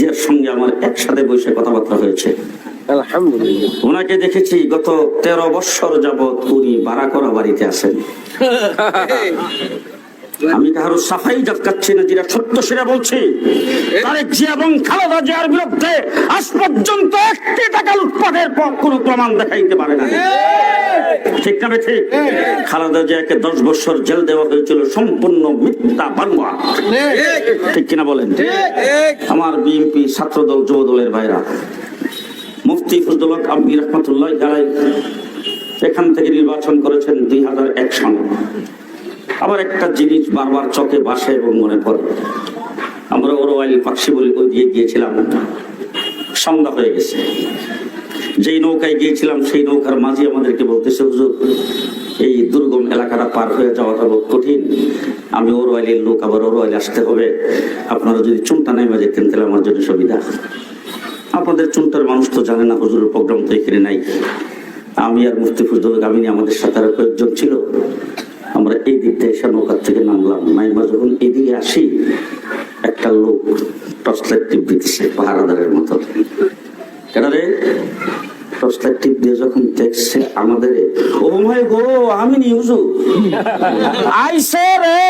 জিয়ার সঙ্গে আমার একসাথে বসে কথাবার্তা হয়েছে। আলহামদুলিল্লাহ। ওনাকে দেখেছি গত 13 বৎসর যাবৎ উনি ভাড়া করা বাড়িতে আছেন। আমি কারো সাফাই জাতকাচ্ছি না, যেটা সত্য সেটা বলছি। তারেক জিয়া এবং খালেদা জিয়ার বিরুদ্ধে আজ পর্যন্ত 1 টাকা লুটপাটের পর কোনো প্রমাণ দেখাইতে পারে না। ঠিক না ঠিক? খালেদা জিয়াকে 10 বছর জেল দেওয়া হয়েছিল সম্পূর্ণ মিথ্যা বানোয়া। ঠিক কিনা বলেন? আমার বিএনপি ছাত্রদল যুবদলের ভাইরা, মুফতি ফজলুল হক আবি রহমাতুল্লাহ আলাইহি এখান থেকে নির্বাচন করেছেন 2001 সালে। আবার একটা জিনিস বারবার চোখে ভাসে এবং মনে পড়ে, আমরা ওরওয়াইল পাকশি বলে ওই দিয়ে গিয়েছিলাম, সন্ধ্যা হয়ে গেছে। যেই নৌকায় গিয়েছিলাম সেই নৌকার মাঝি আমাদেরকে বলতেছে, হুজুর এই দুর্গম এলাকাটা পার হয়ে যাওয়াটা বহু কঠিন, আমি ওরওয়াইলের লোক, আবার ওরওয়াইলে আসতে হবে, আপনারা যদি চুনটা নেমে যেতেন তাহলে আমার জন্য সুবিধা। আপনাদের চুনটার মানুষ তো জানে না হুজুরের প্রোগ্রাম তো এখানে নাই। আমি আর মুফতি ফজলুল গামিনী, আমাদের সাথে আরো কয়েকজন ছিল, আমরা এই দিক থেকে এসে নৌকার থেকে নামলাম। নাইমা যখন এদিকে আসি, একটা লোক টর্চ লাইট টিপ দিতেছে পাহারাদারের মতো। কেন রে? টর্চ লাইট টিপ দিয়ে যখন দেখছে আমাদের, ও ভাই গো, আমি নি হুজুর আইসে রে।